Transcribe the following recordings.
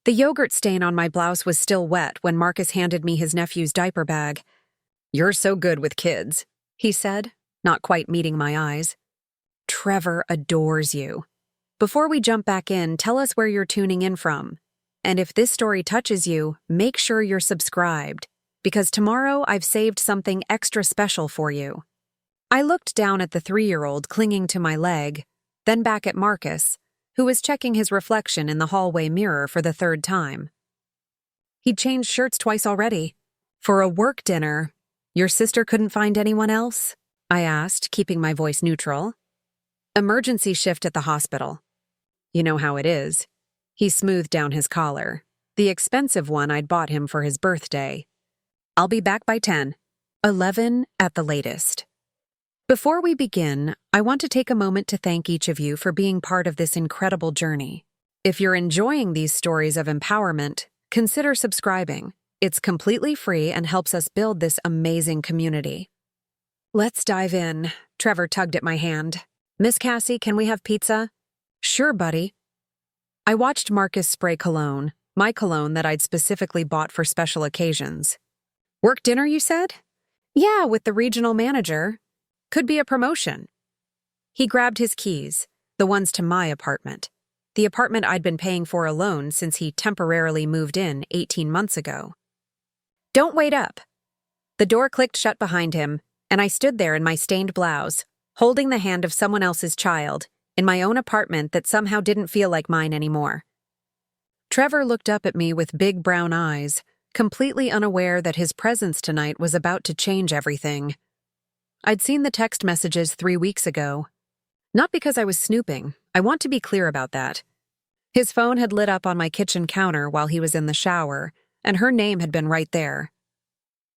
The yogurt stain on my blouse was still wet when Marcus handed me his nephew's diaper bag. "You're so good with kids," he said, not quite meeting my eyes. "Trevor adores you. Before we jump back in, tell us where you're tuning in from. And if this story touches you, make sure you're subscribed, because tomorrow I've saved something extra special for you." I looked down at the 3-year-old clinging to my leg, then back at Marcus, who was checking his reflection in the hallway mirror for the 3rd time. He'd changed shirts twice already. "For a work dinner, your sister couldn't find anyone else?" I asked, keeping my voice neutral. "Emergency shift at the hospital. You know how it is." He smoothed down his collar, the expensive one I'd bought him for his birthday. "I'll be back by 10, 11 at the latest." Before we begin, I want to take a moment to thank each of you for being part of this incredible journey. If you're enjoying these stories of empowerment, consider subscribing. It's completely free and helps us build this amazing community. "Let's dive in." Trevor tugged at my hand. "Miss Cassie, can we have pizza?" "Sure, buddy." I watched Marcus spray cologne, my cologne that I'd specifically bought for special occasions. "Work dinner, you said?" "Yeah, with the regional manager. Could be a promotion." He grabbed his keys, the ones to my apartment, the apartment I'd been paying for alone since he temporarily moved in 18 months ago. "Don't wait up." The door clicked shut behind him, and I stood there in my stained blouse, holding the hand of someone else's child, in my own apartment that somehow didn't feel like mine anymore. Trevor looked up at me with big brown eyes, completely unaware that his presence tonight was about to change everything. I'd seen the text messages 3 weeks ago. Not because I was snooping, I want to be clear about that. His phone had lit up on my kitchen counter while he was in the shower, and her name had been right there.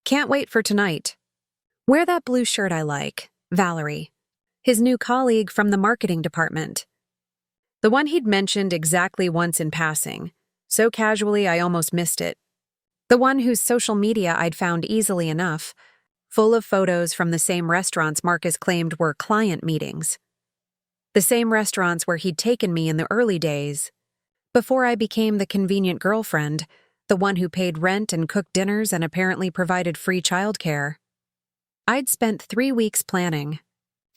"Can't wait for tonight. Wear that blue shirt I like, Valerie." His new colleague from the marketing department. The one he'd mentioned exactly once in passing, so casually I almost missed it. The one whose social media I'd found easily enough, full of photos from the same restaurants Marcus claimed were client meetings. The same restaurants where he'd taken me in the early days, before I became the convenient girlfriend, the one who paid rent and cooked dinners and apparently provided free childcare. I'd spent 3 weeks planning.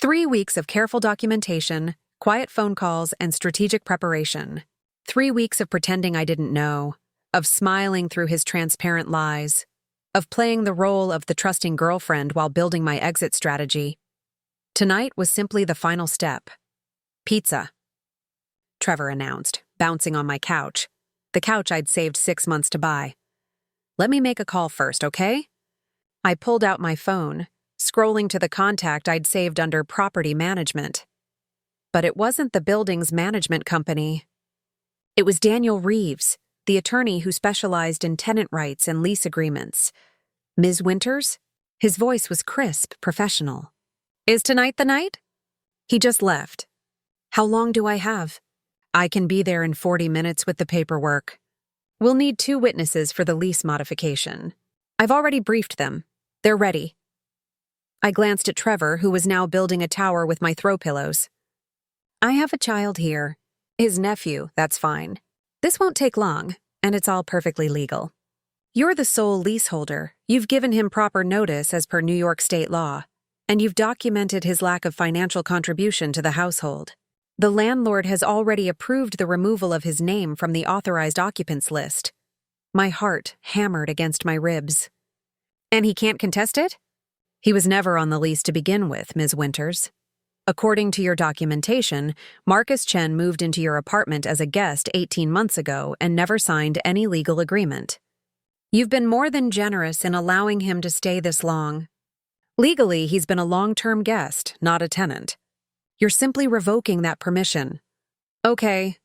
3 weeks of careful documentation, quiet phone calls, and strategic preparation. 3 weeks of pretending I didn't know, of smiling through his transparent lies, of playing the role of the trusting girlfriend while building my exit strategy. Tonight was simply the final step. "Pizza," Trevor announced, bouncing on my couch, the couch I'd saved 6 months to buy. "Let me make a call first, okay?" I pulled out my phone, scrolling to the contact I'd saved under property management. But it wasn't the building's management company. It was Daniel Reeves, the attorney who specialized in tenant rights and lease agreements. "Ms. Winters?" His voice was crisp, professional. "Is tonight the night?" He just left. "How long do I have?" "I can be there in 40 minutes with the paperwork. We'll need 2 witnesses for the lease modification. I've already briefed them. They're ready." I glanced at Trevor, who was now building a tower with my throw pillows. "I have a child here. His nephew, that's fine. This won't take long, and it's all perfectly legal. You're the sole leaseholder. You've given him proper notice as per New York state law, and you've documented his lack of financial contribution to the household. The landlord has already approved the removal of his name from the authorized occupants list." My heart hammered against my ribs. "And he can't contest it?" "He was never on the lease to begin with, Ms. Winters. According to your documentation, Marcus Chen moved into your apartment as a guest 18 months ago and never signed any legal agreement. You've been more than generous in allowing him to stay this long. Legally, he's been a long-term guest, not a tenant. You're simply revoking that permission." "Okay."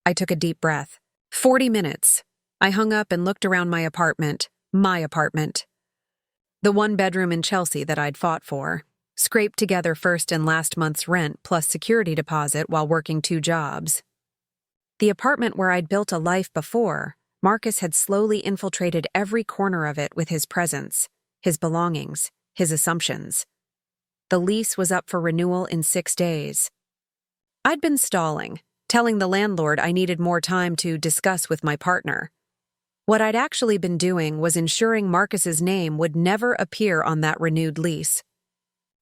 I took a deep breath. 40 minutes. I hung up and looked around my apartment. My apartment. The 1-bedroom in Chelsea that I'd fought for, scraped together first and last month's rent plus security deposit while working 2 jobs. The apartment where I'd built a life before, Marcus had slowly infiltrated every corner of it with his presence, his belongings, his assumptions. The lease was up for renewal in 6 days. I'd been stalling, telling the landlord I needed more time to discuss with my partner. What I'd actually been doing was ensuring Marcus's name would never appear on that renewed lease.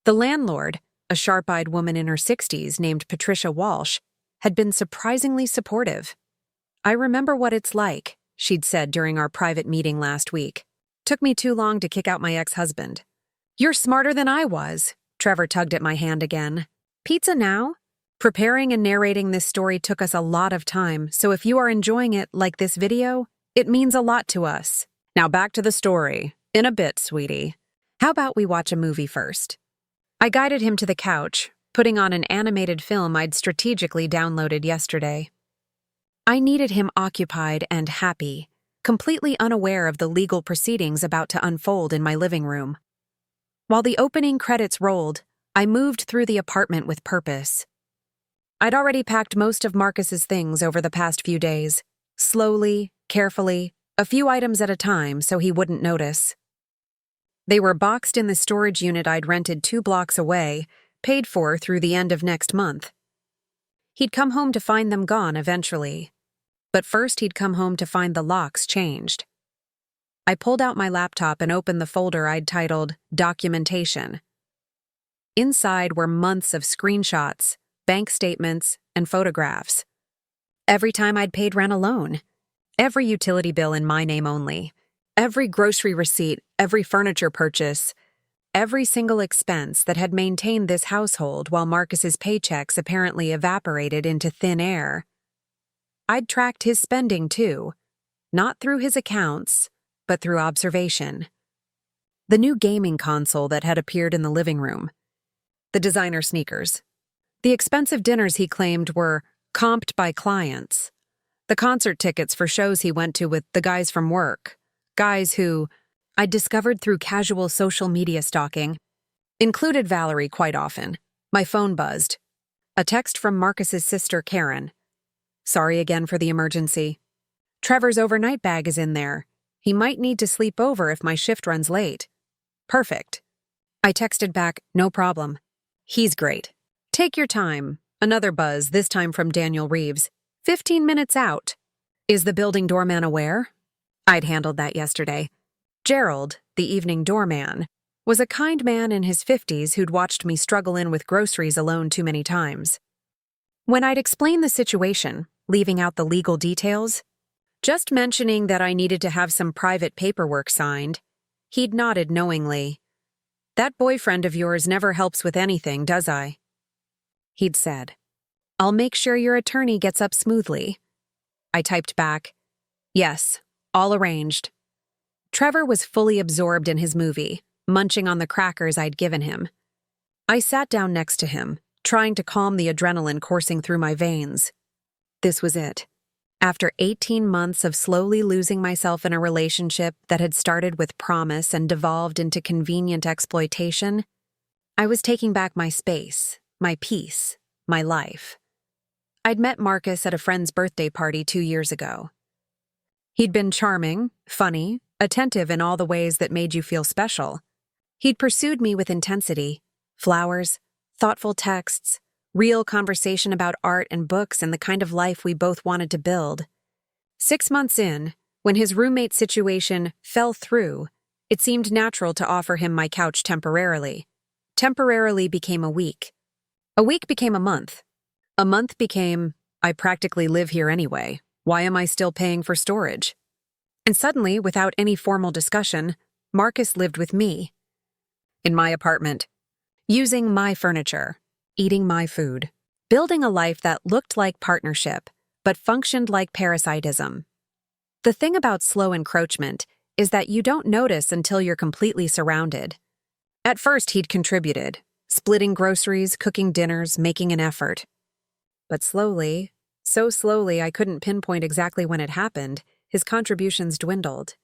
The landlord, a sharp-eyed woman in her 60s named Patricia Walsh, had been surprisingly supportive. "I remember what it's like," she'd said during our private meeting last week. "Took me too long to kick out my ex-husband." "You're smarter than I was." Trevor tugged at my hand again. "Pizza now?" Preparing and narrating this story took us a lot of time, so if you are enjoying it like this video, it means a lot to us. Now back to the story. In a bit, sweetie. How about we watch a movie first? I guided him to the couch, putting on an animated film I'd strategically downloaded yesterday. I needed him occupied and happy, completely unaware of the legal proceedings about to unfold in my living room. While the opening credits rolled, I moved through the apartment with purpose. I'd already packed most of Marcus's things over the past few days, slowly, carefully, a few items at a time so he wouldn't notice. They were boxed in the storage unit I'd rented 2 blocks away, paid for through the end of next month. He'd come home to find them gone eventually, but first he'd come home to find the locks changed. I pulled out my laptop and opened the folder I'd titled Documentation. Inside were months of screenshots, bank statements, and photographs. Every time I'd paid rent alone, every utility bill in my name only, every grocery receipt, every furniture purchase, every single expense that had maintained this household while Marcus's paychecks apparently evaporated into thin air. I'd tracked his spending too, not through his accounts, but through observation. The new gaming console that had appeared in the living room, the designer sneakers, the expensive dinners he claimed were comped by clients, the concert tickets for shows he went to with the guys from work, guys who, I'd discovered through casual social media stalking, included Valerie quite often. My phone buzzed. A text from Marcus's sister, Karen. "Sorry again for the emergency. Trevor's overnight bag is in there. He might need to sleep over if my shift runs late." "Perfect." I texted back, "No problem. He's great. Take your time." Another buzz, this time from Daniel Reeves. 15 minutes out. "Is the building doorman aware?" I'd handled that yesterday. Gerald, the evening doorman, was a kind man in his 50s who'd watched me struggle in with groceries alone too many times. When I'd explained the situation, leaving out the legal details, just mentioning that I needed to have some private paperwork signed, he'd nodded knowingly. "That boyfriend of yours never helps with anything, does I?" He'd said, "I'll make sure your attorney gets up smoothly." I typed back, "Yes, all arranged." Trevor was fully absorbed in his movie, munching on the crackers I'd given him. I sat down next to him, trying to calm the adrenaline coursing through my veins. This was it. After 18 months of slowly losing myself in a relationship that had started with promise and devolved into convenient exploitation, I was taking back my space, my peace, my life. I'd met Marcus at a friend's birthday party 2 years ago. He'd been charming, funny, attentive in all the ways that made you feel special. He'd pursued me with intensity, flowers, thoughtful texts, real conversation about art and books and the kind of life we both wanted to build. 6 months in, when his roommate situation fell through, it seemed natural to offer him my couch temporarily. Temporarily became a week. A week became a month. A month became, I practically live here anyway. Why am I still paying for storage? And suddenly, without any formal discussion, Marcus lived with me. In my apartment, using my furniture, eating my food, building a life that looked like partnership, but functioned like parasitism. The thing about slow encroachment is that you don't notice until you're completely surrounded. At first, he'd contributed, splitting groceries, cooking dinners, making an effort. But slowly, so slowly I couldn't pinpoint exactly when it happened, his contributions dwindled.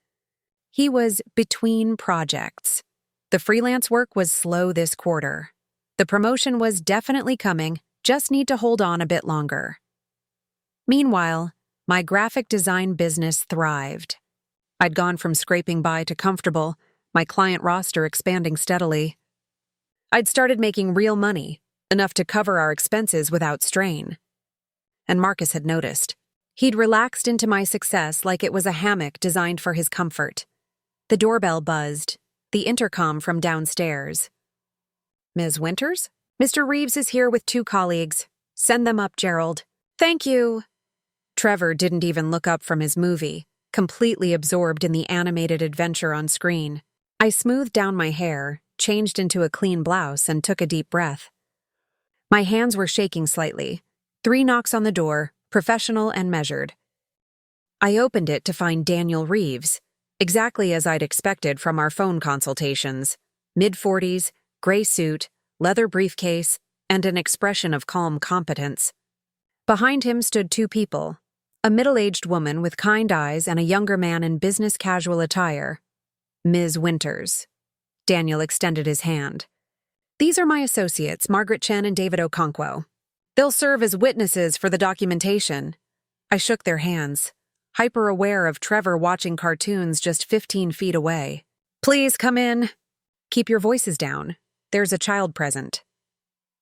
He was between projects. The freelance work was slow this quarter. The promotion was definitely coming, just need to hold on a bit longer. Meanwhile, my graphic design business thrived. I'd gone from scraping by to comfortable, my client roster expanding steadily. I'd started making real money, enough to cover our expenses without strain. and Marcus had noticed. He'd relaxed into my success like it was a hammock designed for his comfort. The doorbell buzzed, the intercom from downstairs. "Ms. Winters? Mr. Reeves is here with 2 colleagues. Send them up, Gerald." "Thank you." Trevor didn't even look up from his movie, completely absorbed in the animated adventure on screen. I smoothed down my hair, changed into a clean blouse, and took a deep breath. My hands were shaking slightly. 3 knocks on the door, professional and measured. I opened it to find Daniel Reeves, exactly as I'd expected from our phone consultations. Mid-40s, gray suit, leather briefcase, and an expression of calm competence. Behind him stood 2 people, a middle-aged woman with kind eyes and a younger man in business casual attire. "Ms. Winters." Daniel extended his hand. "These are my associates, Margaret Chen and David Okonkwo. They'll serve as witnesses for the documentation." I shook their hands, hyper-aware of Trevor watching cartoons just 15 feet away. "Please come in." "Keep your voices down. There's a child present."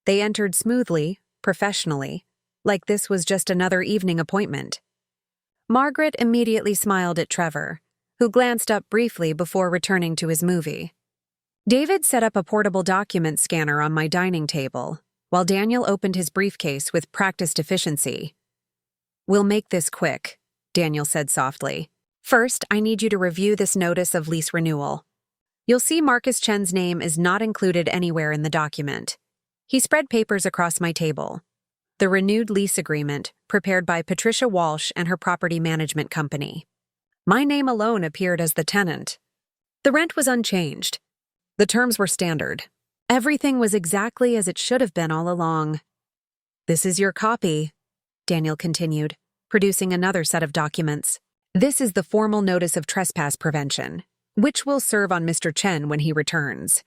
They entered smoothly, professionally, like this was just another evening appointment. Margaret immediately smiled at Trevor, who glanced up briefly before returning to his movie. David set up a portable document scanner on my dining table, while Daniel opened his briefcase with practiced efficiency. "We'll make this quick," Daniel said softly. "First, I need you to review this notice of lease renewal. You'll see Marcus Chen's name is not included anywhere in the document." He spread papers across my table. The renewed lease agreement, prepared by Patricia Walsh and her property management company. My name alone appeared as the tenant. The rent was unchanged. The terms were standard. Everything was exactly as it should have been all along. "This is your copy," Daniel continued, producing another set of documents. "This is the formal notice of trespass prevention, which will serve on Mr. Chen when he returns.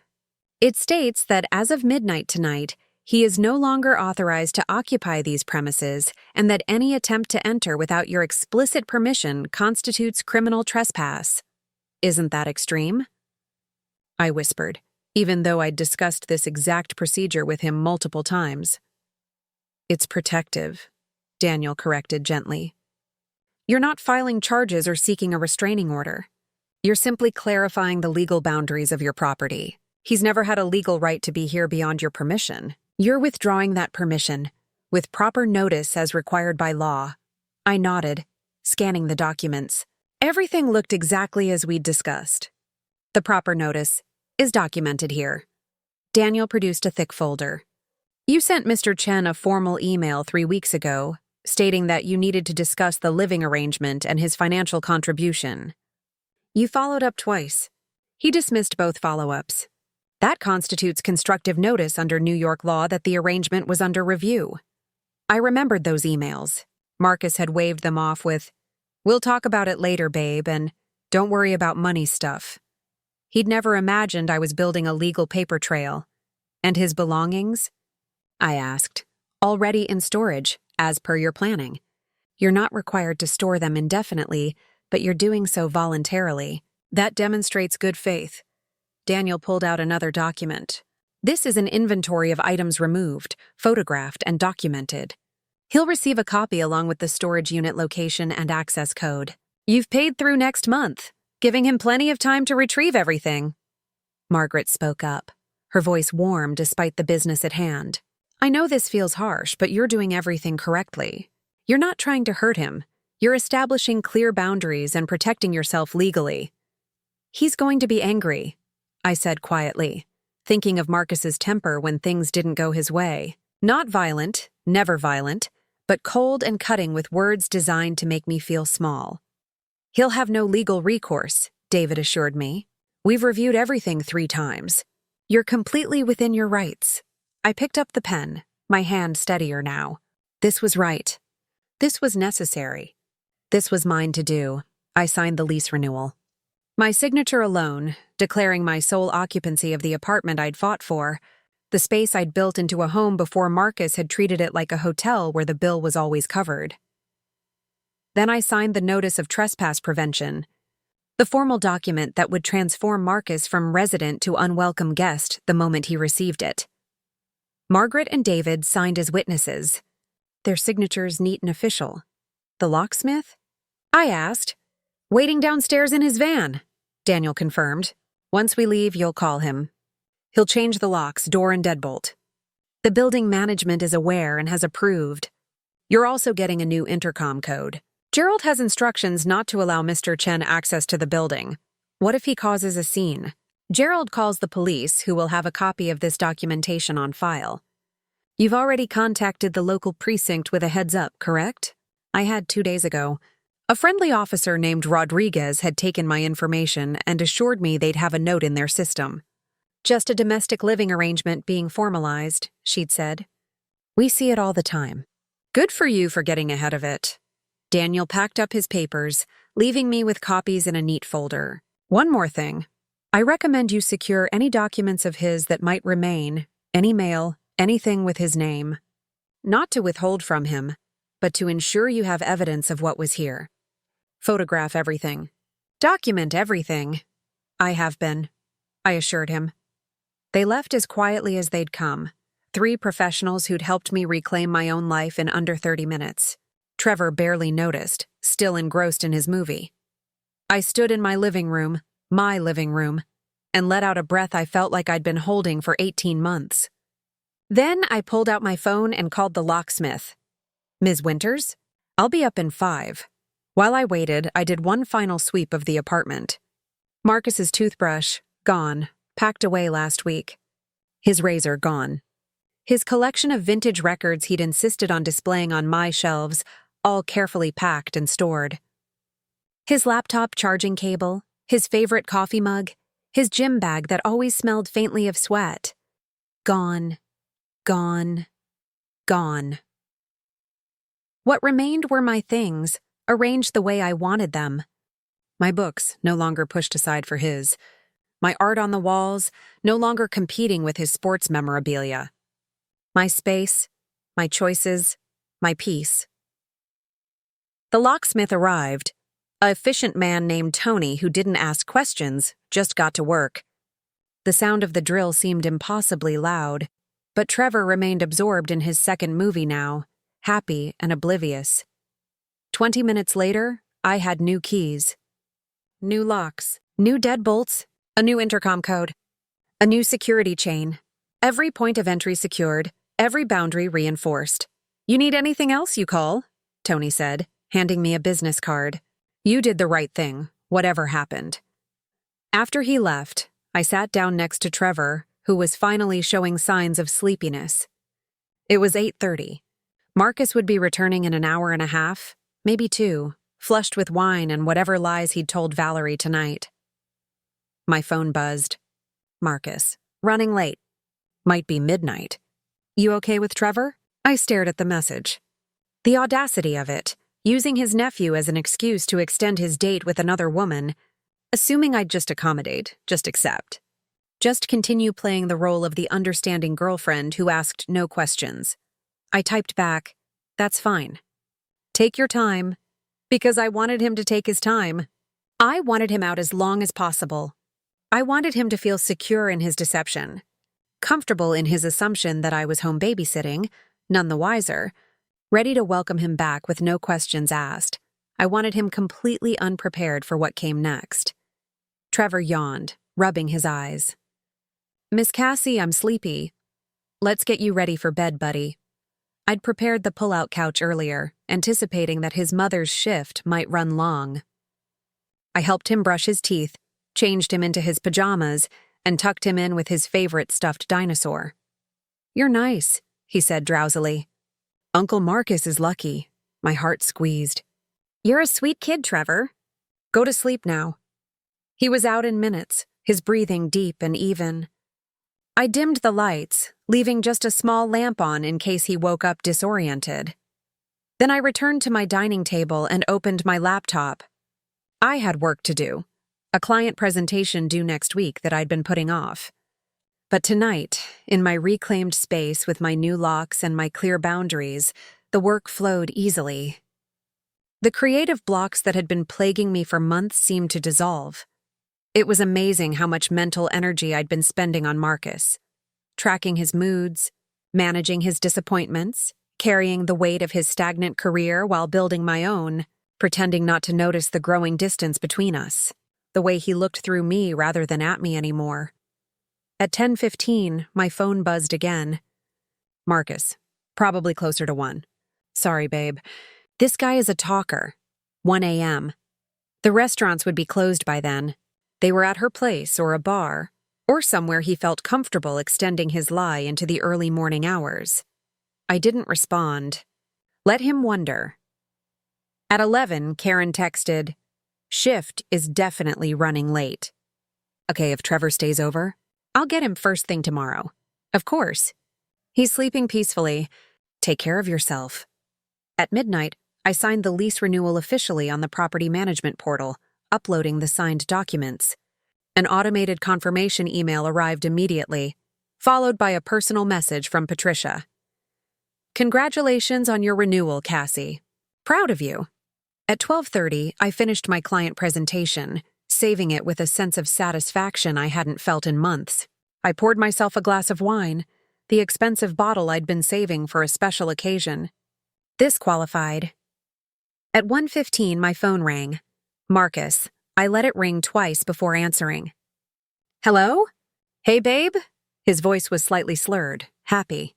It states that as of midnight tonight, he is no longer authorized to occupy these premises and that any attempt to enter without your explicit permission constitutes criminal trespass. Isn't that extreme?" I whispered, even though I'd discussed this exact procedure with him multiple times. "It's protective," Daniel corrected gently. "You're not filing charges or seeking a restraining order. You're simply clarifying the legal boundaries of your property. He's never had a legal right to be here beyond your permission. You're withdrawing that permission, with proper notice as required by law." I nodded, scanning the documents. Everything looked exactly as we'd discussed. "The proper notice is documented here." Daniel produced a thick folder. "You sent Mr. Chen a formal email 3 weeks ago, stating that you needed to discuss the living arrangement and his financial contribution. You followed up twice. He dismissed both follow-ups. That constitutes constructive notice under New York law that the arrangement was under review." I remembered those emails. Marcus had waved them off with, "We'll talk about it later, babe, and don't worry about money stuff." He'd never imagined I was building a legal paper trail. "And his belongings?" I asked. "Already in storage, as per your planning. You're not required to store them indefinitely, but you're doing so voluntarily. That demonstrates good faith." Daniel pulled out another document. "This is an inventory of items removed, photographed, and documented. He'll receive a copy along with the storage unit location and access code. You've paid through next month, giving him plenty of time to retrieve everything." Margaret spoke up, her voice warm despite the business at hand. "I know this feels harsh, but you're doing everything correctly. You're not trying to hurt him. You're establishing clear boundaries and protecting yourself legally." "He's going to be angry," I said quietly, thinking of Marcus's temper when things didn't go his way. Not violent, never violent, but cold and cutting with words designed to make me feel small. "He'll have no legal recourse," David assured me. "We've reviewed everything 3 times. You're completely within your rights." I picked up the pen, my hand steadier now. This was right. This was necessary. This was mine to do. I signed the lease renewal. My signature alone, declaring my sole occupancy of the apartment I'd fought for, the space I'd built into a home before Marcus had treated it like a hotel where the bill was always covered. Then I signed the notice of trespass prevention, the formal document that would transform Marcus from resident to unwelcome guest the moment he received it. Margaret and David signed as witnesses. their signatures neat and official. The locksmith? I asked. Waiting downstairs in his van, Daniel confirmed. Once we leave, you'll call him. He'll change the locks, door and deadbolt. The building management is aware and has approved. You're also getting a new intercom code. Gerald has instructions not to allow Mr. Chen access to the building. What if he causes a scene? Gerald calls the police, who will have a copy of this documentation on file. You've already contacted the local precinct with a heads up, correct? I had 2 days ago. A friendly officer named Rodriguez had taken my information and assured me they'd have a note in their system. Just a domestic living arrangement being formalized, she'd said. We see it all the time. Good for you for getting ahead of it. Daniel packed up his papers, leaving me with copies in a neat folder. One more thing. I recommend you secure any documents of his that might remain, any mail, anything with his name. Not to withhold from him, but to ensure you have evidence of what was here. Photograph everything. Document everything. I have been, I assured him. They left as quietly as they'd come, 3 professionals who'd helped me reclaim my own life in under 30 minutes. Trevor barely noticed, still engrossed in his movie. I stood in my living room, and let out a breath I felt like I'd been holding for 18 months. Then I pulled out my phone and called the locksmith. Ms. Winters? I'll be up in 5. While I waited, I did one final sweep of the apartment. Marcus's toothbrush, gone, packed away last week. His razor, gone. His collection of vintage records he'd insisted on displaying on my shelves, all carefully packed and stored. His laptop charging cable, his favorite coffee mug, his gym bag that always smelled faintly of sweat. Gone, gone, gone. What remained were my things, arranged the way I wanted them. My books, no longer pushed aside for his. My art on the walls, no longer competing with his sports memorabilia. My space, my choices, my peace. The locksmith arrived, an efficient man named Tony who didn't ask questions, just got to work. The sound of the drill seemed impossibly loud, but Trevor remained absorbed in his second movie now, happy and oblivious. 20 minutes later, I had new keys. New locks, new deadbolts, a new intercom code, a new security chain. Every point of entry secured, every boundary reinforced. You need anything else, you call, Tony said, handing me a business card. You did the right thing, whatever happened. After he left, I sat down next to Trevor, who was finally showing signs of sleepiness. It was 8:30. Marcus would be returning in an hour and a half, maybe 2, flushed with wine and whatever lies he'd told Valerie tonight. My phone buzzed. Marcus, running late. Might be midnight. You okay with Trevor? I stared at the message. The audacity of it, using his nephew as an excuse to extend his date with another woman, assuming I'd just accommodate, just accept. Just continue playing the role of the understanding girlfriend who asked no questions. I typed back, that's fine. Take your time, because I wanted him to take his time. I wanted him out as long as possible. I wanted him to feel secure in his deception, comfortable in his assumption that I was home babysitting, none the wiser, ready to welcome him back with no questions asked. I wanted him completely unprepared for what came next. Trevor yawned, rubbing his eyes. Miss Cassie, I'm sleepy. Let's get you ready for bed, buddy. I'd prepared the pull-out couch earlier, anticipating that his mother's shift might run long. I helped him brush his teeth, changed him into his pajamas, and tucked him in with his favorite stuffed dinosaur. You're nice, he said drowsily. Uncle Marcus is lucky. My heart squeezed. You're a sweet kid, Trevor. Go to sleep now. He was out in minutes, his breathing deep and even. I dimmed the lights, leaving just a small lamp on in case he woke up disoriented. Then I returned to my dining table and opened my laptop. I had work to do, a client presentation due next week that I'd been putting off. But tonight, in my reclaimed space with my new locks and my clear boundaries, the work flowed easily. The creative blocks that had been plaguing me for months seemed to dissolve. It was amazing how much mental energy I'd been spending on Marcus, tracking his moods, managing his disappointments, carrying the weight of his stagnant career while building my own, pretending not to notice the growing distance between us, the way he looked through me rather than at me anymore. At 10:15, my phone buzzed again. Marcus, probably closer to 1. Sorry, babe. This guy is a talker. 1 a.m. The restaurants would be closed by then. They were at her place or a bar, or somewhere he felt comfortable extending his lie into the early morning hours. I didn't respond. Let him wonder. At 11, Karen texted, "Shift is definitely running late." Okay, if Trevor stays over, I'll get him first thing tomorrow. Of course. He's sleeping peacefully. Take care of yourself. At midnight, I signed the lease renewal officially on the property management portal, uploading the signed documents. An automated confirmation email arrived immediately, followed by a personal message from Patricia. Congratulations on your renewal, Cassie. Proud of you. At 12:30, I finished my client presentation, saving it with a sense of satisfaction I hadn't felt in months. I poured myself a glass of wine, the expensive bottle I'd been saving for a special occasion. This qualified. At 1:15, my phone rang. Marcus. I let it ring twice before answering. Hello? Hey, babe? His voice was slightly slurred, happy.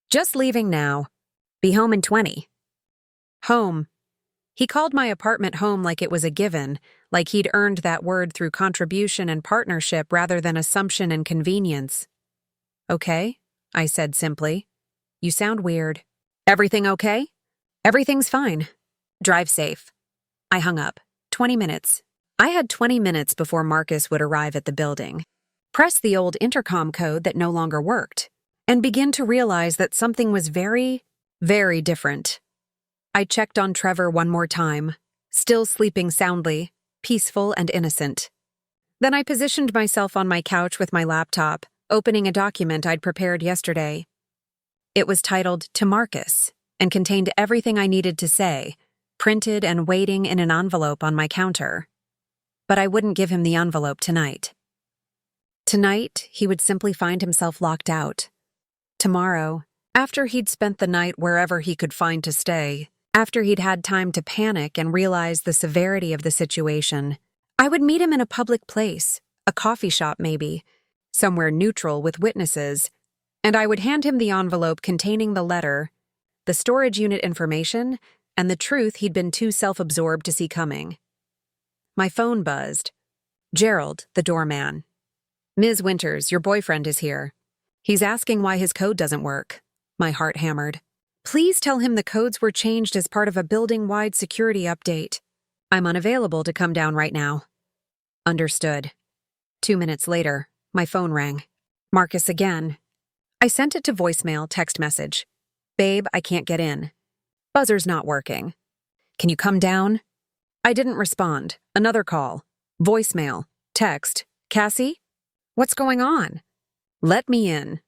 Just leaving now. Be home in 20. Home. He called my apartment home like it was a given, like he'd earned that word through contribution and partnership rather than assumption and convenience. Okay, I said simply. You sound weird. Everything okay? Everything's fine. Drive safe. I hung up. 20 minutes. I had 20 minutes before Marcus would arrive at the building. Press the old intercom code that no longer worked, and begin to realize that something was very, very different. I checked on Trevor one more time, still sleeping soundly, peaceful and innocent. Then I positioned myself on my couch with my laptop, opening a document I'd prepared yesterday. It was titled To Marcus and contained everything I needed to say, printed and waiting in an envelope on my counter. But I wouldn't give him the envelope tonight. Tonight, he would simply find himself locked out. Tomorrow, after he'd spent the night wherever he could find to stay, after he'd had time to panic and realize the severity of the situation, I would meet him in a public place, a coffee shop maybe, somewhere neutral with witnesses, and I would hand him the envelope containing the letter, the storage unit information, and the truth he'd been too self-absorbed to see coming. My phone buzzed. Gerald, the doorman. Ms. Winters, your boyfriend is here. He's asking why his code doesn't work. My heart hammered. Please tell him the codes were changed as part of a building-wide security update. I'm unavailable to come down right now. Understood. 2 minutes later, my phone rang. Marcus again. I sent it to voicemail text message. Babe, I can't get in. Buzzer's not working. Can you come down? I didn't respond. Another call. Voicemail. Text. Cassie? What's going on? Let me in.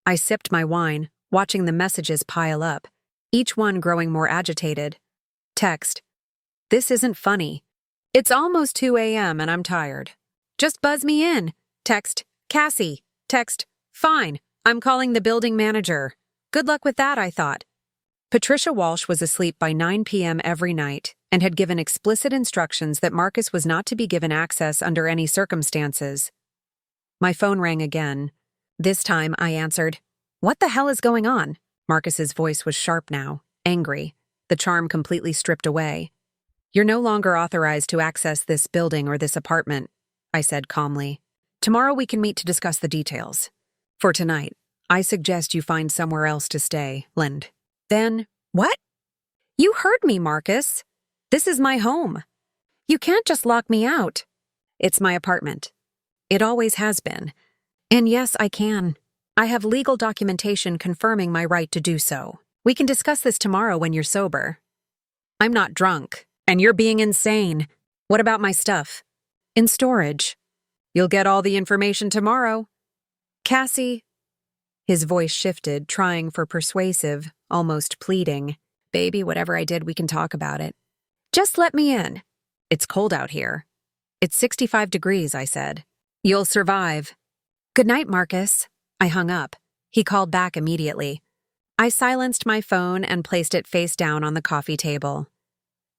I sipped my wine, watching the messages pile up, each one growing more agitated. Text. This isn't funny. It's almost 2 a.m. and I'm tired. Just buzz me in. Text. Cassie. Text. Fine. I'm calling the building manager. Good luck with that, I thought. Patricia Walsh was asleep by 9 p.m. every night and had given explicit instructions that Marcus was not to be given access under any circumstances. My phone rang again. This time I answered. What the hell is going on? Marcus's voice was sharp now, angry, the charm completely stripped away. You're no longer authorized to access this building or this apartment, I said calmly. Tomorrow we can meet to discuss the details. For tonight, I suggest you find somewhere else to stay, Lind. Then, what? You heard me, Marcus. This is my home. You can't just lock me out. It's my apartment. It always has been. And yes, I can. I have legal documentation confirming my right to do so. We can discuss this tomorrow when you're sober. I'm not drunk, and you're being insane. What about my stuff? In storage. You'll get all the information tomorrow. Cassie. His voice shifted, trying for persuasive, almost pleading. Baby, whatever I did, we can talk about it. Just let me in. It's cold out here. It's 65 degrees, I said. You'll survive. Good night, Marcus. I hung up. He called back immediately. I silenced my phone and placed it face down on the coffee table.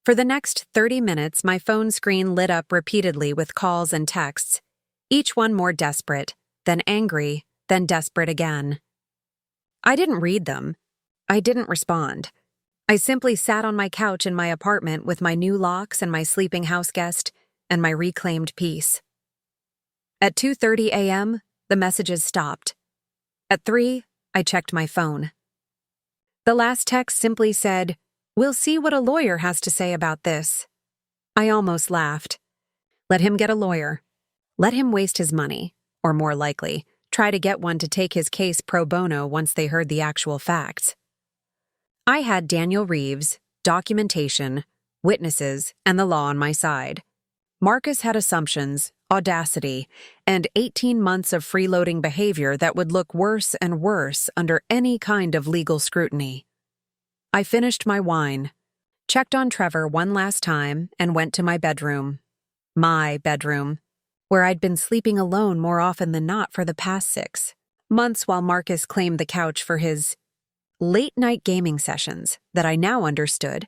For the next 30 minutes, my phone screen lit up repeatedly with calls and texts, each one more desperate, then angry, then desperate again. I didn't read them. I didn't respond. I simply sat on my couch in my apartment with my new locks and my sleeping house guest and my reclaimed peace. At 2:30 a.m., the messages stopped. At 3, I checked my phone. The last text simply said, "We'll see what a lawyer has to say about this." I almost laughed. Let him get a lawyer. Let him waste his money, or more likely, try to get one to take his case pro bono once they heard the actual facts. I had Daniel Reeves, documentation, witnesses, and the law on my side. Marcus had assumptions, audacity, and 18 months of freeloading behavior that would look worse and worse under any kind of legal scrutiny. I finished my wine, checked on Trevor one last time, and went to my bedroom. My bedroom, where I'd been sleeping alone more often than not for the past 6 months while Marcus claimed the couch for his late-night gaming sessions that I now understood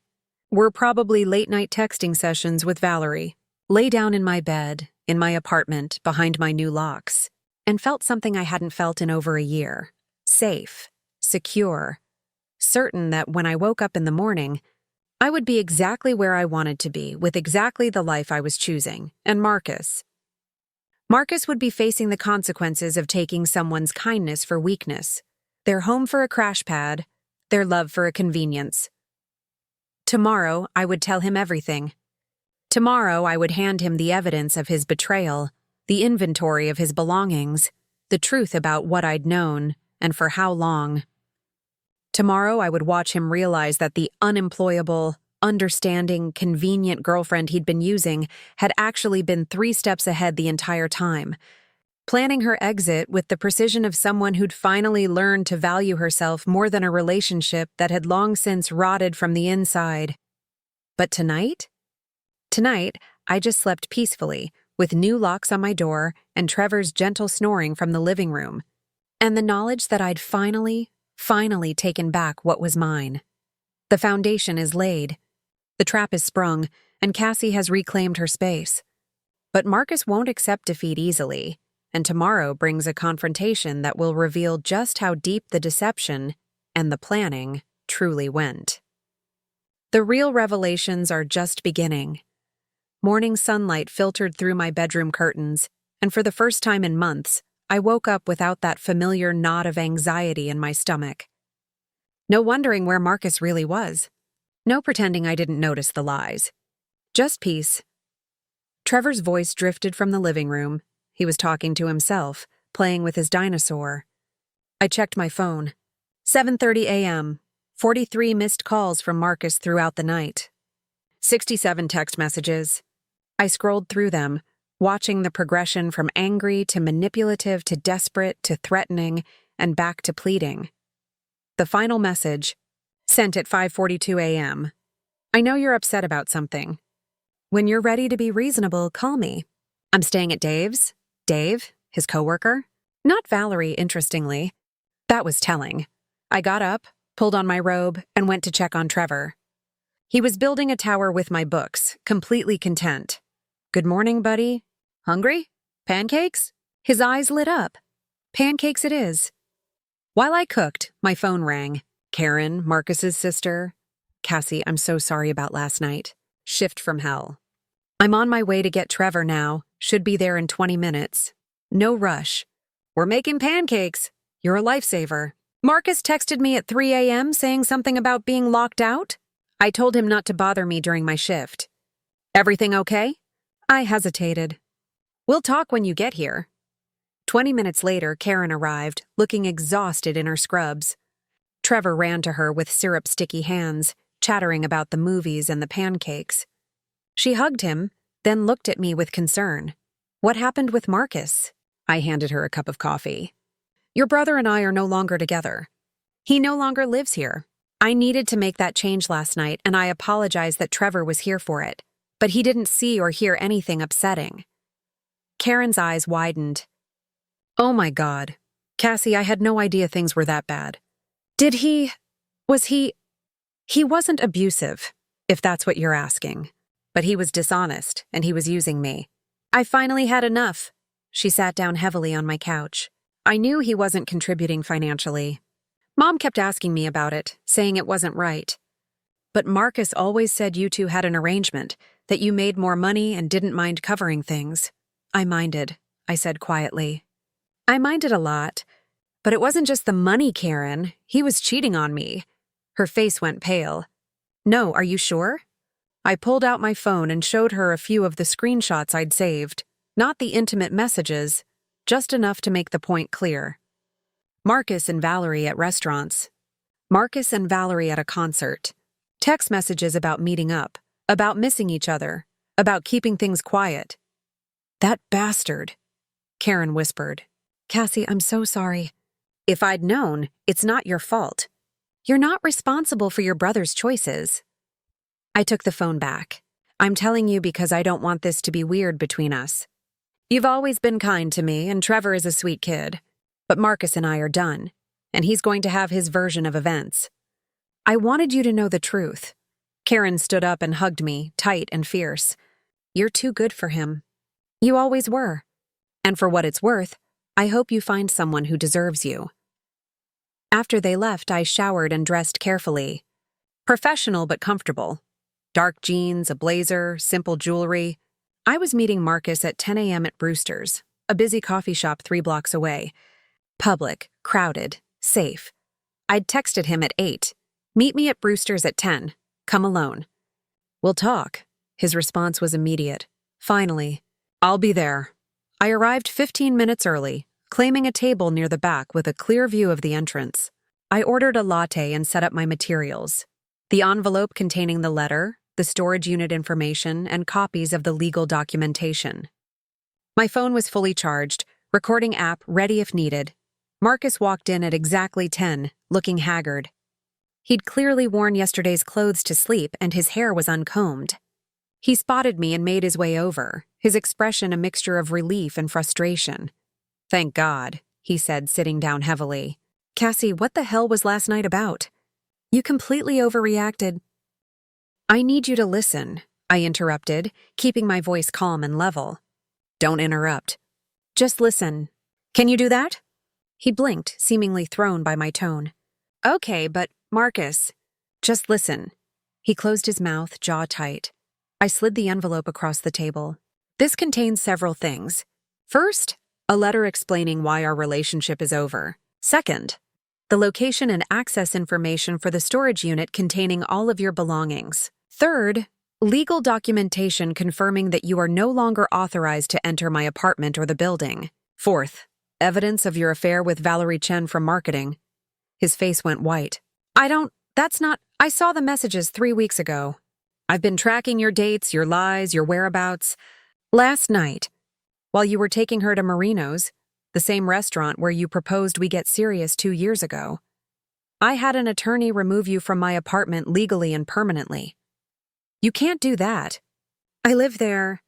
were probably late-night texting sessions with Valerie. Lay down in my bed, in my apartment, behind my new locks, and felt something I hadn't felt in over a year. Safe, secure, certain that when I woke up in the morning, I would be exactly where I wanted to be, with exactly the life I was choosing, and Marcus would be facing the consequences of taking someone's kindness for weakness, their home for a crash pad, their love for a convenience. Tomorrow, I would tell him everything. Tomorrow, I would hand him the evidence of his betrayal, the inventory of his belongings, the truth about what I'd known, and for how long. Tomorrow, I would watch him realize that the unemployable, understanding, convenient girlfriend he'd been using had actually been 3 steps ahead the entire time, planning her exit with the precision of someone who'd finally learned to value herself more than a relationship that had long since rotted from the inside. But tonight, I just slept peacefully, with new locks on my door and Trevor's gentle snoring from the living room, and the knowledge that I'd finally taken back what was mine. The foundation is laid. The trap is sprung, and Cassie has reclaimed her space. But Marcus won't accept defeat easily, and tomorrow brings a confrontation that will reveal just how deep the deception and the planning truly went. The real revelations are just beginning. Morning sunlight filtered through my bedroom curtains, and for the first time in months, I woke up without that familiar knot of anxiety in my stomach. No wondering where Marcus really was. No pretending I didn't notice the lies. Just peace. Trevor's voice drifted from the living room. He was talking to himself, playing with his dinosaur. I checked my phone. 7:30 a.m. 43 missed calls from Marcus throughout the night. 67 text messages. I scrolled through them, watching the progression from angry to manipulative to desperate to threatening and back to pleading. The final message, sent at 5:42 a.m. I know you're upset about something. When you're ready to be reasonable, call me. I'm staying at Dave's. Dave, his coworker? Not Valerie, interestingly. That was telling. I got up, pulled on my robe, and went to check on Trevor. He was building a tower with my books, completely content. Good morning, buddy. Hungry? Pancakes? His eyes lit up. Pancakes it is. While I cooked, my phone rang. Karen, Marcus's sister. Cassie, I'm so sorry about last night. Shift from hell. I'm on my way to get Trevor now. Should be there in 20 minutes. No rush. We're making pancakes. You're a lifesaver. Marcus texted me at 3 a.m. saying something about being locked out. I told him not to bother me during my shift. Everything okay? I hesitated. We'll talk when you get here. 20 minutes later, Karen arrived, looking exhausted in her scrubs. Trevor ran to her with syrup-sticky hands, chattering about the movies and the pancakes. She hugged him, then looked at me with concern. What happened with Marcus? I handed her a cup of coffee. Your brother and I are no longer together. He no longer lives here. I needed to make that change last night, and I apologize that Trevor was here for it, but he didn't see or hear anything upsetting. Karen's eyes widened. Oh my God. Cassie, I had no idea things were that bad. He wasn't abusive, if that's what you're asking. But he was dishonest, and he was using me. I finally had enough. She sat down heavily on my couch. I knew he wasn't contributing financially. Mom kept asking me about it, saying it wasn't right. But Marcus always said you two had an arrangement, that you made more money and didn't mind covering things. I minded, I said quietly. I minded a lot. But it wasn't just the money, Karen. He was cheating on me. Her face went pale. No, are you sure? I pulled out my phone and showed her a few of the screenshots I'd saved. Not the intimate messages, just enough to make the point clear. Marcus and Valerie at restaurants. Marcus and Valerie at a concert. Text messages about meeting up, about missing each other, about keeping things quiet. That bastard, Karen whispered. Cassie, I'm so sorry. If I'd known, it's not your fault. You're not responsible for your brother's choices. I took the phone back. I'm telling you because I don't want this to be weird between us. You've always been kind to me, and Trevor is a sweet kid. But Marcus and I are done, and he's going to have his version of events. I wanted you to know the truth. Karen stood up and hugged me, tight and fierce. You're too good for him. You always were. And for what it's worth, I hope you find someone who deserves you. After they left, I showered and dressed carefully. Professional but comfortable. Dark jeans, a blazer, simple jewelry. I was meeting Marcus at 10 a.m. at Brewster's, a busy coffee shop 3 blocks away. Public, crowded, safe. I'd texted him at 8. Meet me at Brewster's at 10. Come alone. We'll talk. His response was immediate. Finally. I'll be there. I arrived 15 minutes early, claiming a table near the back with a clear view of the entrance. I ordered a latte and set up my materials. The envelope containing the letter, the storage unit information, and copies of the legal documentation. My phone was fully charged, recording app ready if needed. Marcus walked in at exactly 10, looking haggard. He'd clearly worn yesterday's clothes to sleep, and his hair was uncombed. He spotted me and made his way over, his expression a mixture of relief and frustration. Thank God, he said, sitting down heavily. Cassie, what the hell was last night about? You completely overreacted. I need you to listen, I interrupted, keeping my voice calm and level. Don't interrupt. Just listen. Can you do that? He blinked, seemingly thrown by my tone. Okay, but Marcus, just listen. He closed his mouth, jaw tight. I slid the envelope across the table. This contains several things. First, a letter explaining why our relationship is over. Second, the location and access information for the storage unit containing all of your belongings. Third, legal documentation confirming that you are no longer authorized to enter my apartment or the building. Fourth, evidence of your affair with Valerie Chen from marketing. His face went white. I saw the messages 3 weeks ago. I've been tracking your dates, your lies, your whereabouts. Last night, while you were taking her to Marino's, the same restaurant where you proposed we get serious 2 years ago, I had an attorney remove you from my apartment legally and permanently. You can't do that. I live there.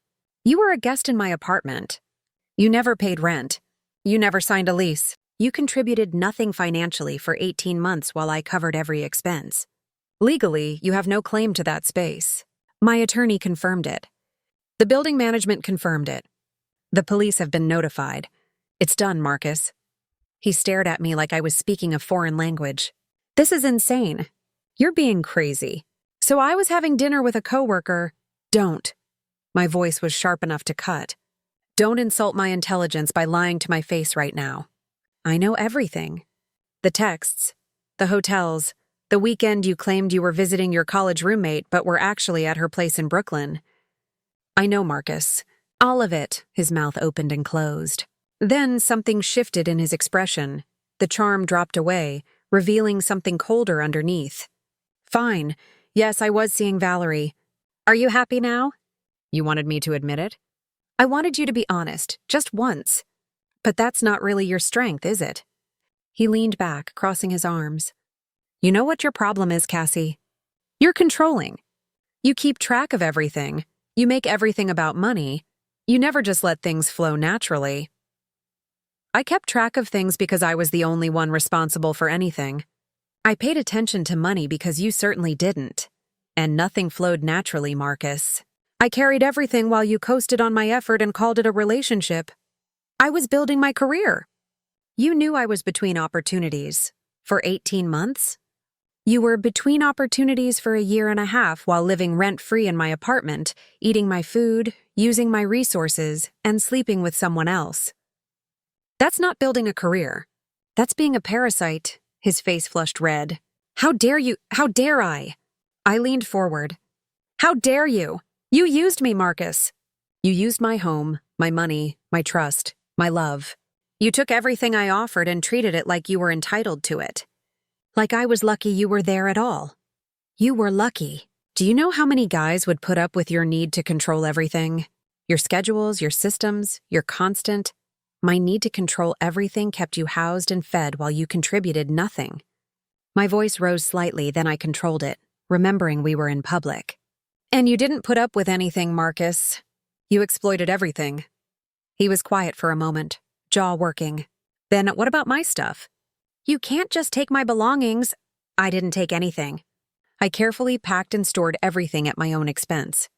You were a guest in my apartment. You never paid rent. You never signed a lease. You contributed nothing financially for 18 months while I covered every expense. Legally, you have no claim to that space. My attorney confirmed it. The building management confirmed it. The police have been notified. It's done, Marcus. He stared at me like I was speaking a foreign language. This is insane. You're being crazy. So I was having dinner with a coworker. Don't. My voice was sharp enough to cut. Don't insult my intelligence by lying to my face right now. I know everything. The texts, the hotels, the weekend you claimed you were visiting your college roommate but were actually at her place in Brooklyn. I know, Marcus. All of it. His mouth opened and closed. Then something shifted in his expression. The charm dropped away, revealing something colder underneath. Fine. Yes, I was seeing Valerie. Are you happy now? You wanted me to admit it? I wanted you to be honest, just once. But that's not really your strength, is it? He leaned back, crossing his arms. You know what your problem is, Cassie? You're controlling. You keep track of everything. You make everything about money. You never just let things flow naturally. I kept track of things because I was the only one responsible for anything. I paid attention to money because you certainly didn't. And nothing flowed naturally, Marcus. I carried everything while you coasted on my effort and called it a relationship. I was building my career. You knew I was between opportunities. For 18 months? You were between opportunities for a year and a half while living rent-free in my apartment, eating my food, using my resources, and sleeping with someone else. That's not building a career. That's being a parasite. His face flushed red. How dare you? How dare I? I leaned forward. How dare you? You used me, Marcus. You used my home, my money, my trust, my love. You took everything I offered and treated it like you were entitled to it. Like I was lucky you were there at all. You were lucky. Do you know how many guys would put up with your need to control everything? Your schedules, your systems, your constant. My need to control everything kept you housed and fed while you contributed nothing. My voice rose slightly, then I controlled it, remembering we were in public. And you didn't put up with anything, Marcus. You exploited everything. He was quiet for a moment, jaw working. Then what about my stuff? You can't just take my belongings. I didn't take anything. I carefully packed and stored everything at my own expense.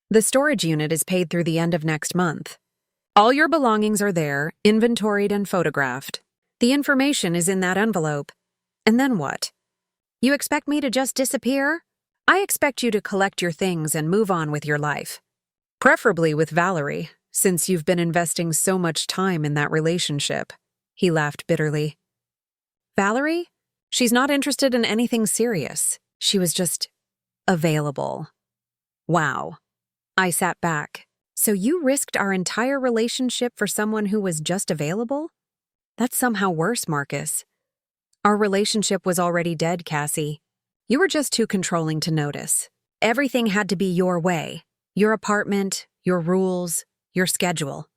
The storage unit is paid through the end of next month. All your belongings are there, inventoried and photographed. The information is in that envelope. And then what? You expect me to just disappear? I expect you to collect your things and move on with your life. Preferably with Valerie, since you've been investing so much time in that relationship. He laughed bitterly. Valerie? She's not interested in anything serious. She was just available. Wow. I sat back. So you risked our entire relationship for someone who was just available? That's somehow worse, Marcus. Our relationship was already dead, Cassie. You were just too controlling to notice. Everything had to be your way. Your apartment, your rules, your schedule.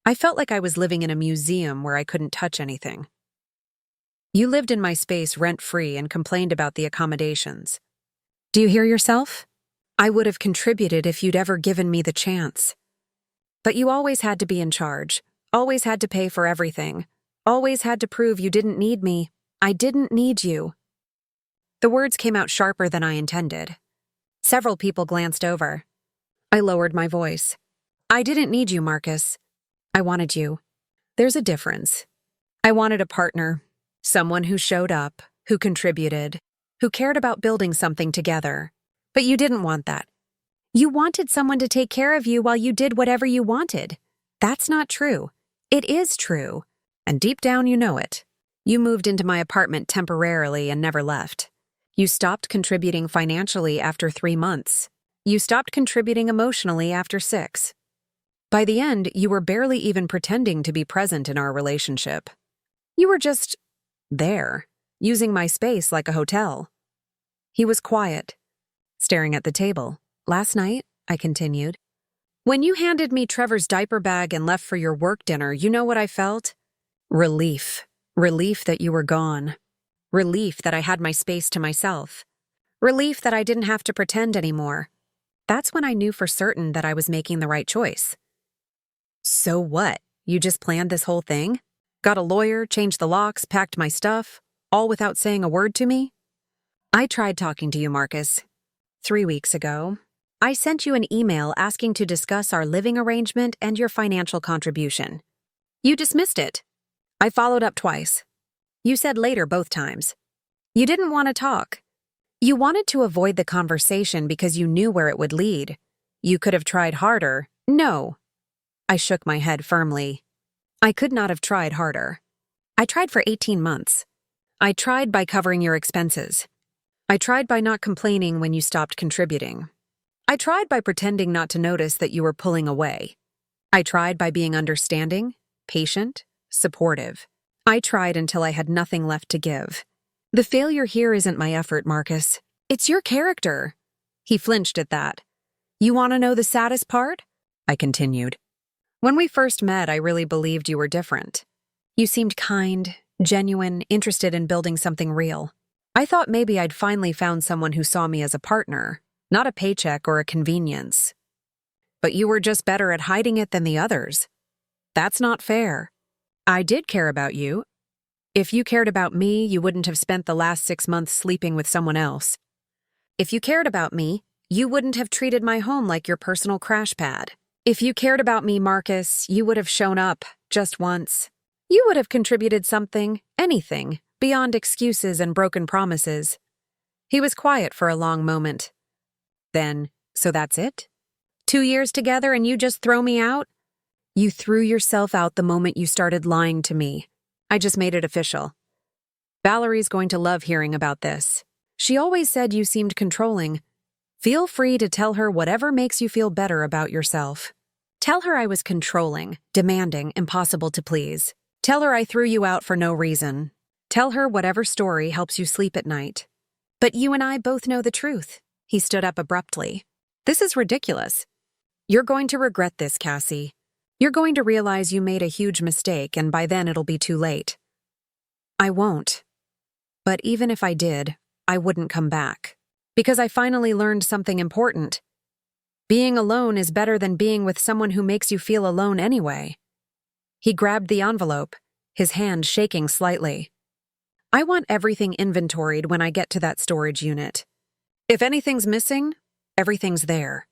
I felt like I was living in a museum where I couldn't touch anything. You lived in my space rent-free and complained about the accommodations. Do you hear yourself? I would have contributed if you'd ever given me the chance. But you always had to be in charge, always had to pay for everything, always had to prove you didn't need me. I didn't need you. The words came out sharper than I intended. Several people glanced over. I lowered my voice. I didn't need you, Marcus. I wanted you. There's a difference. I wanted a partner, someone who showed up, who contributed, who cared about building something together. But you didn't want that. You wanted someone to take care of you while you did whatever you wanted. That's not true. It is true. And deep down you know it. You moved into my apartment temporarily and never left. You stopped contributing financially after 3 months. You stopped contributing emotionally after 6. By the end, you were barely even pretending to be present in our relationship. You were just there, using my space like a hotel. He was quiet, staring at the table. Last night, I continued, when you handed me Trevor's diaper bag and left for your work dinner, you know what I felt? Relief. Relief that you were gone. Relief that I had my space to myself. Relief that I didn't have to pretend anymore. That's when I knew for certain that I was making the right choice. So what? You just planned this whole thing? Got a lawyer, changed the locks, packed my stuff, all without saying a word to me? I tried talking to you, Marcus. 3 weeks ago, I sent you an email asking to discuss our living arrangement and your financial contribution. You dismissed it. I followed up twice. You said later both times. You didn't want to talk. You wanted to avoid the conversation because you knew where it would lead. You could have tried harder. No. I shook my head firmly. I could not have tried harder. I tried for 18 months. I tried by covering your expenses. I tried by not complaining when you stopped contributing. I tried by pretending not to notice that you were pulling away. I tried by being understanding, patient, supportive. I tried until I had nothing left to give. The failure here isn't my effort, Marcus. It's your character. He flinched at that. You want to know the saddest part? I continued. When we first met, I really believed you were different. You seemed kind, genuine, interested in building something real. I thought maybe I'd finally found someone who saw me as a partner, not a paycheck or a convenience. But you were just better at hiding it than the others. That's not fair. I did care about you. If you cared about me, you wouldn't have spent the last 6 months sleeping with someone else. If you cared about me, you wouldn't have treated my home like your personal crash pad. If you cared about me, Marcus, you would have shown up, just once. You would have contributed something, anything, beyond excuses and broken promises. He was quiet for a long moment. Then, so that's it? 2 years together and you just throw me out? You threw yourself out the moment you started lying to me. I just made it official. Valerie's going to love hearing about this. She always said you seemed controlling. Feel free to tell her whatever makes you feel better about yourself. Tell her I was controlling, demanding, impossible to please. Tell her I threw you out for no reason. Tell her whatever story helps you sleep at night. But you and I both know the truth. He stood up abruptly. This is ridiculous. You're going to regret this, Cassie. You're going to realize you made a huge mistake, and by then it'll be too late. I won't. But even if I did, I wouldn't come back. Because I finally learned something important. Being alone is better than being with someone who makes you feel alone anyway. He grabbed the envelope, his hand shaking slightly. I want everything inventoried when I get to that storage unit. If anything's missing, everything's there.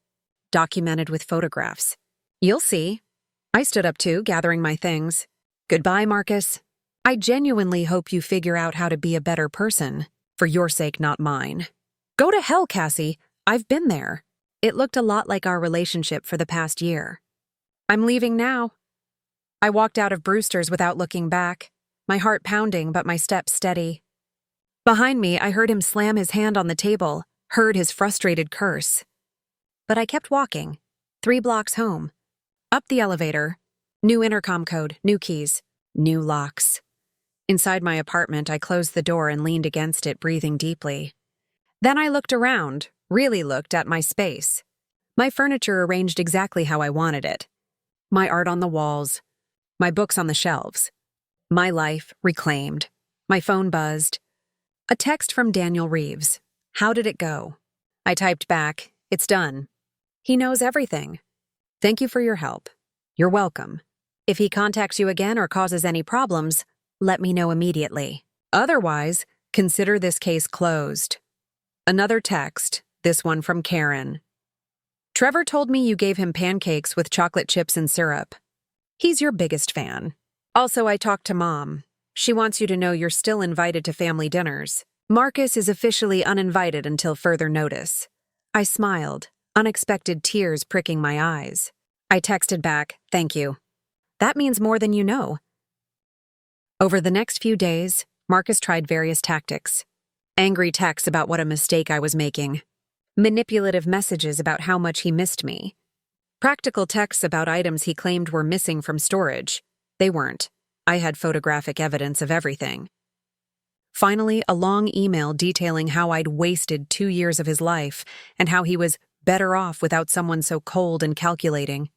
Documented with photographs. You'll see. I stood up too, gathering my things. Goodbye, Marcus. I genuinely hope you figure out how to be a better person. For your sake, not mine. Go to hell, Cassie. I've been there. It looked a lot like our relationship for the past year. I'm leaving now. I walked out of Brewster's without looking back, my heart pounding but my steps steady. Behind me, I heard him slam his hand on the table, heard his frustrated curse. But I kept walking, 3 blocks home. Up the elevator. New intercom code, new keys, new locks. Inside my apartment, I closed the door and leaned against it, breathing deeply. Then I looked around, really looked at my space. My furniture arranged exactly how I wanted it. My art on the walls, my books on the shelves. My life reclaimed. My phone buzzed. A text from Daniel Reeves. How did it go? I typed back, it's done. He knows everything. Thank you for your help. You're welcome. If he contacts you again or causes any problems, let me know immediately. Otherwise, consider this case closed. Another text, this one from Karen. Trevor told me you gave him pancakes with chocolate chips and syrup. He's your biggest fan. Also, I talked to Mom. She wants you to know you're still invited to family dinners. Marcus is officially uninvited until further notice. I smiled, unexpected tears pricking my eyes. I texted back, thank you. That means more than you know. Over the next few days, Marcus tried various tactics. Angry texts about what a mistake I was making. Manipulative messages about how much he missed me. Practical texts about items he claimed were missing from storage. They weren't. I had photographic evidence of everything. Finally, a long email detailing how I'd wasted 2 years of his life and how he was better off without someone so cold and calculating.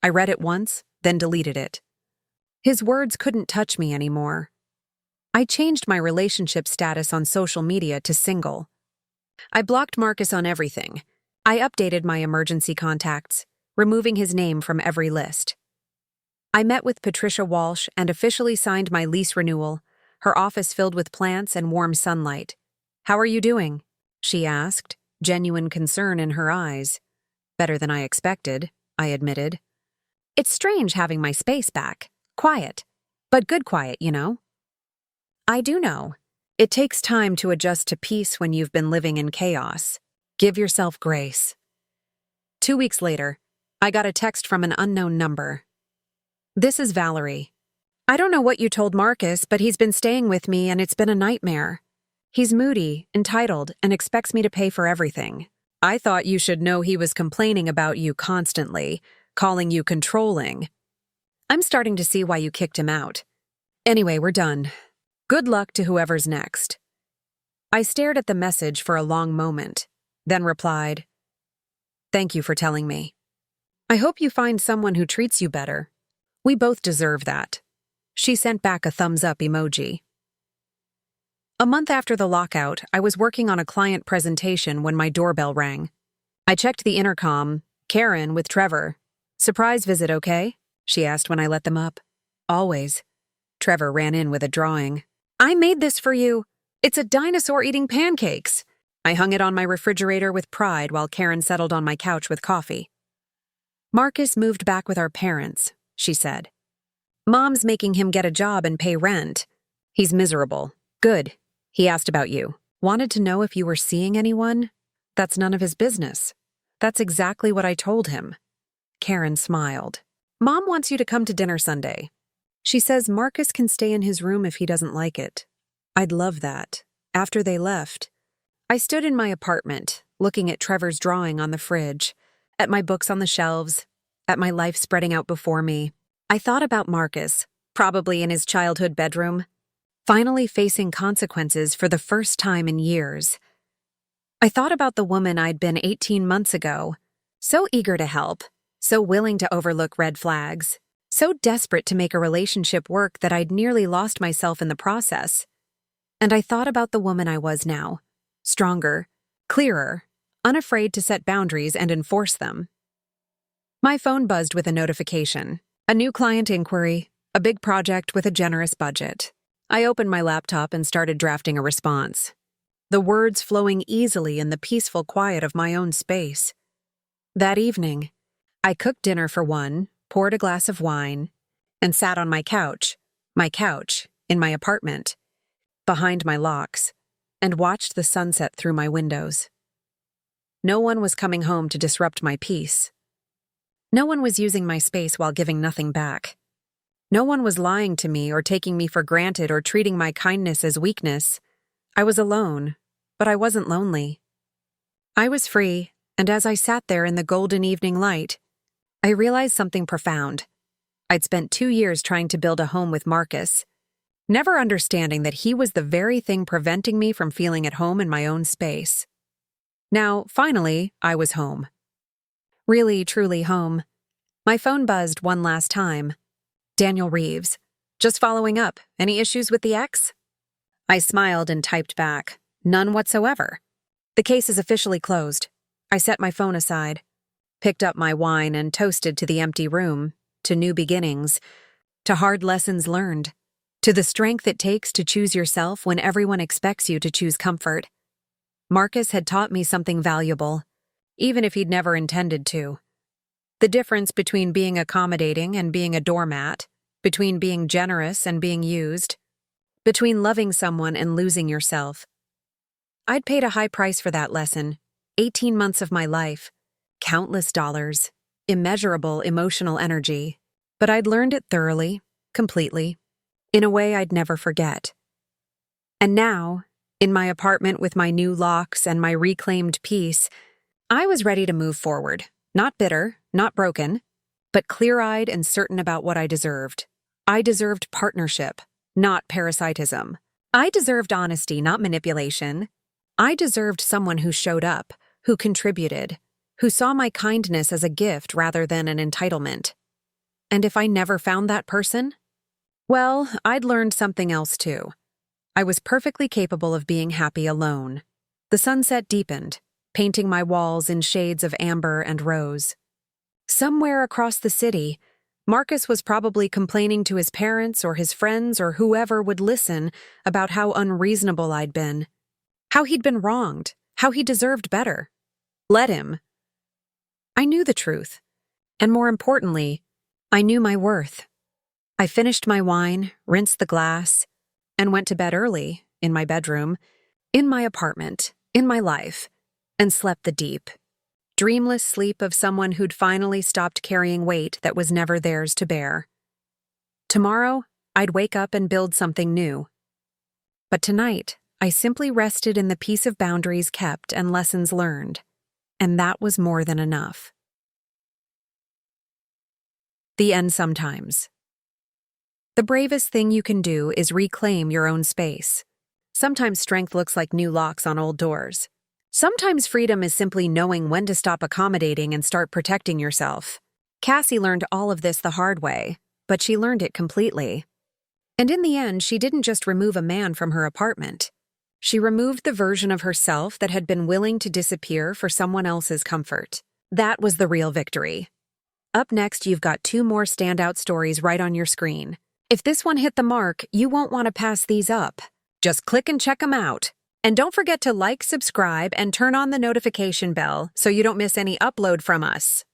I read it once, then deleted it. His words couldn't touch me anymore. I changed my relationship status on social media to single. I blocked Marcus on everything. I updated my emergency contacts, removing his name from every list. I met with Patricia Walsh and officially signed my lease renewal, her office filled with plants and warm sunlight. How are you doing? She asked, genuine concern in her eyes. Better than I expected, I admitted. It's strange having my space back. Quiet. But good quiet, you know. I do know. It takes time to adjust to peace when you've been living in chaos. Give yourself grace. 2 weeks later, I got a text from an unknown number. This is Valerie. I don't know what you told Marcus, but he's been staying with me and it's been a nightmare. He's moody, entitled, and expects me to pay for everything. I thought you should know he was complaining about you constantly, calling you controlling. I'm starting to see why you kicked him out. Anyway, we're done. Good luck to whoever's next. I stared at the message for a long moment, then replied, Thank you for telling me. I hope you find someone who treats you better. We both deserve that. She sent back a thumbs up emoji. A month after the lockout, I was working on a client presentation when my doorbell rang. I checked the intercom. Karen with Trevor. Surprise visit, okay? She asked when I let them up. Always. Trevor ran in with a drawing. I made this for you. It's a dinosaur eating pancakes. I hung it on my refrigerator with pride while Karen settled on my couch with coffee. Marcus moved back with our parents, she said. Mom's making him get a job and pay rent. He's miserable. Good. He asked about you. Wanted to know if you were seeing anyone? That's none of his business. That's exactly what I told him. Karen smiled. Mom wants you to come to dinner Sunday. She says Marcus can stay in his room if he doesn't like it. I'd love that. After they left, I stood in my apartment, looking at Trevor's drawing on the fridge, at my books on the shelves, at my life spreading out before me. I thought about Marcus, probably in his childhood bedroom, finally facing consequences for the first time in years. I thought about the woman I'd been 18 months ago, so eager to help, so willing to overlook red flags, so desperate to make a relationship work that I'd nearly lost myself in the process. And I thought about the woman I was now, stronger, clearer, unafraid to set boundaries and enforce them. My phone buzzed with a notification. A new client inquiry, a big project with a generous budget. I opened my laptop and started drafting a response, the words flowing easily in the peaceful quiet of my own space. That evening, I cooked dinner for one, poured a glass of wine, and sat on my couch, in my apartment, behind my locks, and watched the sunset through my windows. No one was coming home to disrupt my peace. No one was using my space while giving nothing back. No one was lying to me or taking me for granted or treating my kindness as weakness. I was alone, but I wasn't lonely. I was free, and as I sat there in the golden evening light, I realized something profound. I'd spent 2 years trying to build a home with Marcus, never understanding that he was the very thing preventing me from feeling at home in my own space. Now, finally, I was home. Really, truly home. My phone buzzed one last time. Daniel Reeves. Just following up. Any issues with the ex? I smiled and typed back. None whatsoever. The case is officially closed. I set my phone aside, picked up my wine and toasted to the empty room, to new beginnings, to hard lessons learned, to the strength it takes to choose yourself when everyone expects you to choose comfort. Marcus had taught me something valuable, even if he'd never intended to. The difference between being accommodating and being a doormat, between being generous and being used, between loving someone and losing yourself. I'd paid a high price for that lesson, 18 months of my life, countless dollars, immeasurable emotional energy, but I'd learned it thoroughly, completely, in a way I'd never forget. And now, in my apartment with my new locks and my reclaimed peace, I was ready to move forward, not bitter, not broken, but clear-eyed and certain about what I deserved. I deserved partnership, not parasitism. I deserved honesty, not manipulation. I deserved someone who showed up, who contributed, who saw my kindness as a gift rather than an entitlement. And if I never found that person, well, I'd learned something else too. I was perfectly capable of being happy alone. The sunset deepened, painting my walls in shades of amber and rose. Somewhere across the city, Marcus was probably complaining to his parents or his friends or whoever would listen about how unreasonable I'd been, how he'd been wronged, how he deserved better. Let him. I knew the truth, and more importantly, I knew my worth. I finished my wine, rinsed the glass, and went to bed early, in my bedroom, in my apartment, in my life, and slept the deep, dreamless sleep of someone who'd finally stopped carrying weight that was never theirs to bear. Tomorrow, I'd wake up and build something new. But tonight, I simply rested in the peace of boundaries kept and lessons learned, and that was more than enough. The end sometimes. The bravest thing you can do is reclaim your own space. Sometimes strength looks like new locks on old doors. Sometimes freedom is simply knowing when to stop accommodating and start protecting yourself. Cassie learned all of this the hard way, but she learned it completely. And in the end, she didn't just remove a man from her apartment. She removed the version of herself that had been willing to disappear for someone else's comfort. That was the real victory. Up next, you've got 2 more standout stories right on your screen. If this one hit the mark, you won't want to pass these up. Just click and check them out. And don't forget to like, subscribe, and turn on the notification bell so you don't miss any upload from us.